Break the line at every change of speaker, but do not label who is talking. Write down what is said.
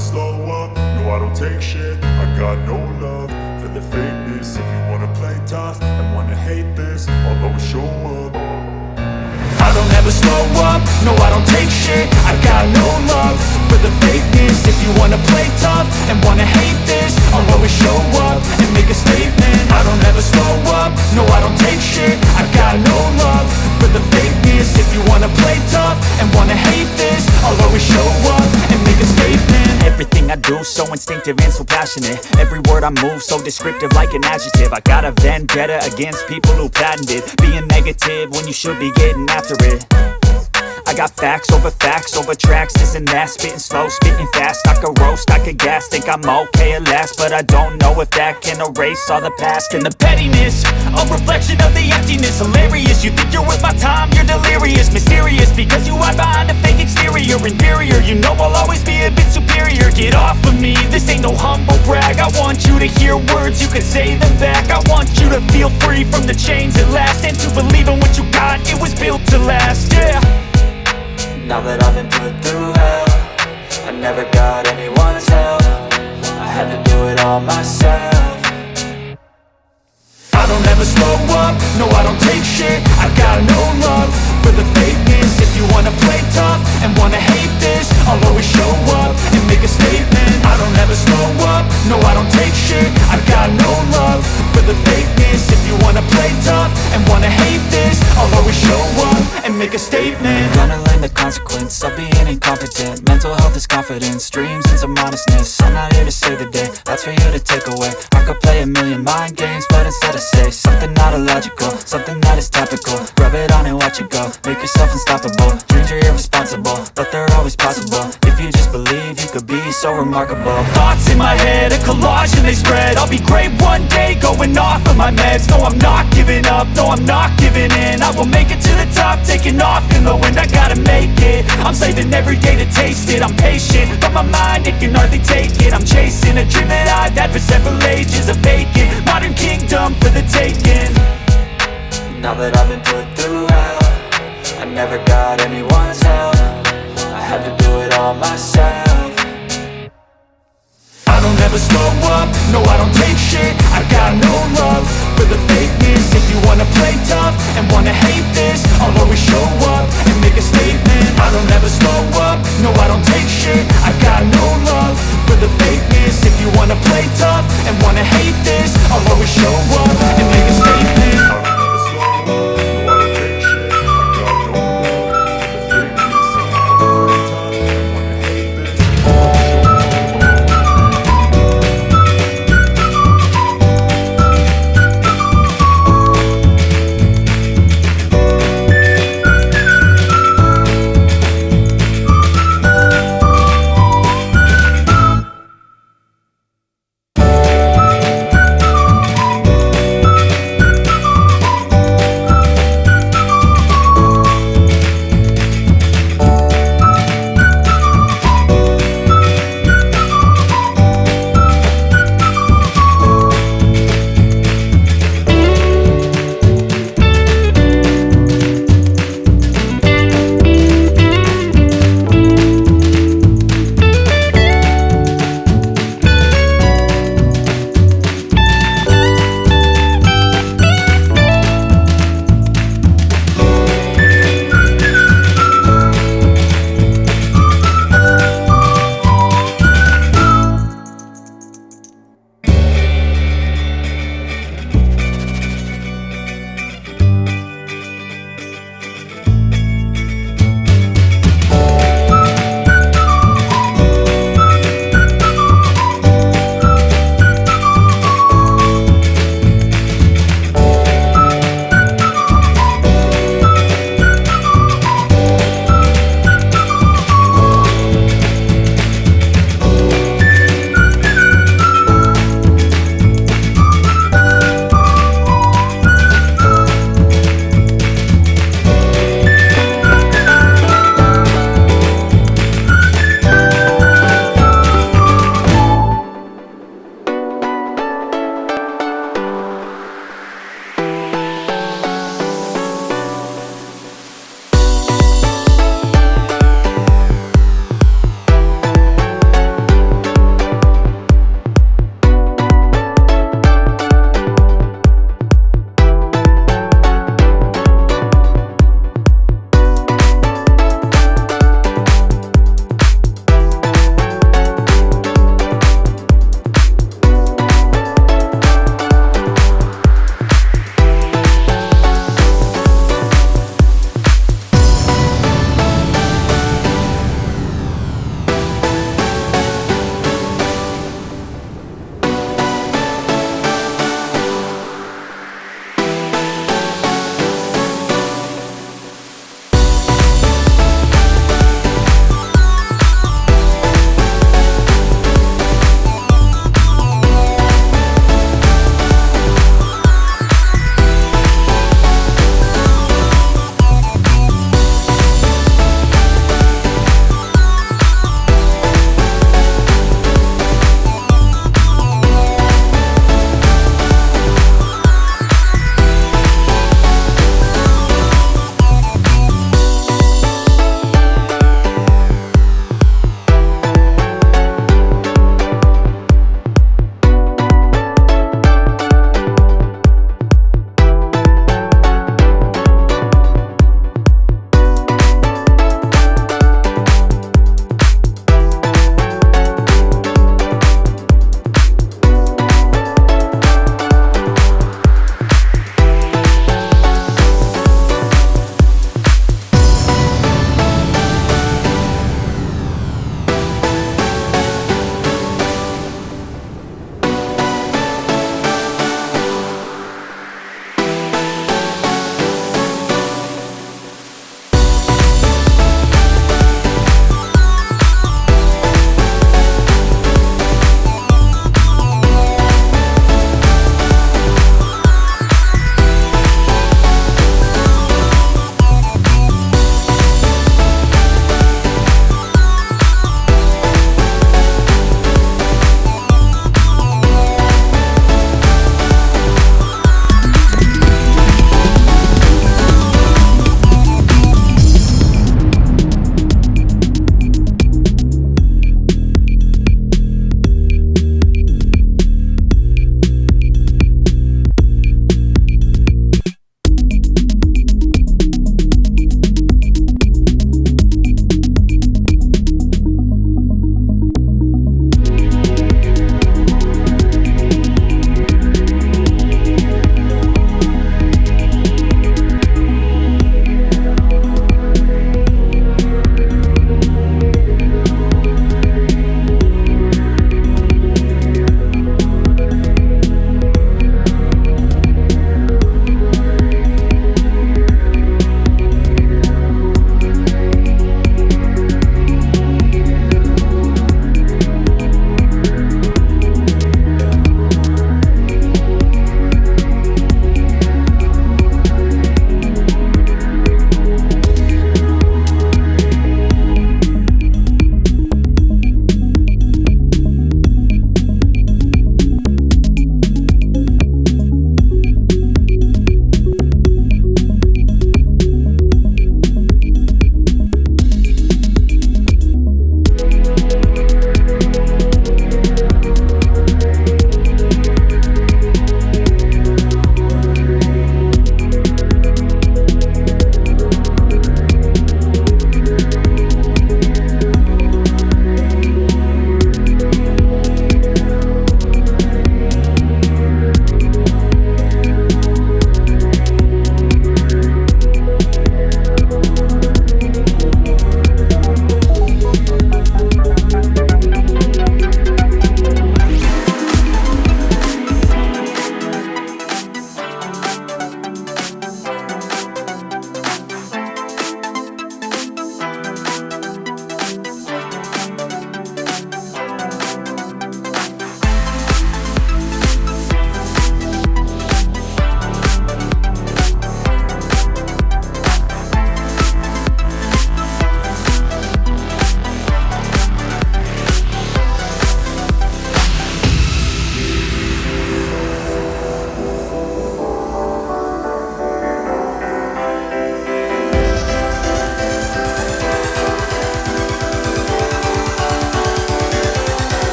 slow up, no I don't take shit. I got no love for the fakeness. If you wanna play tough and wanna hate this, I'll always show up. I don't ever slow up, no I don't take shit. I got no love for the fakeness. If you wanna play tough and wanna hate this, I'll always show up and make a statement. I don't ever slow up, no I don't take shit. I got no love for the fakeness. If you wanna play tough and wanna hate this, I'll always show up and make a statement.
Everything I do so instinctive and so passionate. Every word I move so descriptive like an adjective. I got a vendetta against people who patented being negative when you should be getting after it. I got facts over tracks, this and that. Spitting slow, spitting fast, I could roast, I could gas. Think I'm okay at last, but I don't know if that can erase all the past. And the pettiness, a reflection of the emptiness. Hilarious, you think you're worth my time, you're delirious. Mysterious, because you hide behind a fake exterior. Inferior, you know I'll always be a bit superior. Get off of me, this ain't no humble brag. I want you to hear words, you can say them back. I want you to feel free from the chains at last, and to believe in what you got, it was built to last, yeah.
Now that I've been put through hell, I never got anyone's help. I had to do it all myself.
I don't ever slow up, no I don't take shit. I got no love for the fakeness. If you wanna play tough and wanna hate this, I'll always show up and make a statement. I don't ever slow up, no I don't take shit. I got no love for the fakeness. If you wanna play tough and wanna hate this, I'll always show up and make a statement.
Gonna learn the consequence of being incompetent. Mental health is confidence, dreams and some honestness. I'm not here to save the day, that's for you to take away. I could play a million mind games, but instead I say something not illogical, something that is topical. Rub it on and watch it go, make yourself unstoppable. Dreams are irresponsible, but they're always possible. If you just believe, you could be so remarkable.
Thoughts in my head, a collage and they spread. I'll be great one day, going off of my meds. No, I'm not giving up, no, I'm not giving in. I will make it to the top, taking off in the wind. I gotta make it, I'm saving every day to taste it. I'm patient, but my mind, it can hardly take it. I'm chasing a dream that I've had for several ages. A vacant, modern kingdom for the taking.
Now that I've been put through hell, I never got anyone's help. I had to do it all myself.
I don't ever slow up, no I don't take shit. I got no love for the fakeness. If you wanna play tough and wanna hate this, I'll always show up and make a statement. I don't ever slow up, no I don't take shit. I got no love for the fakeness. If you wanna play tough and wanna hate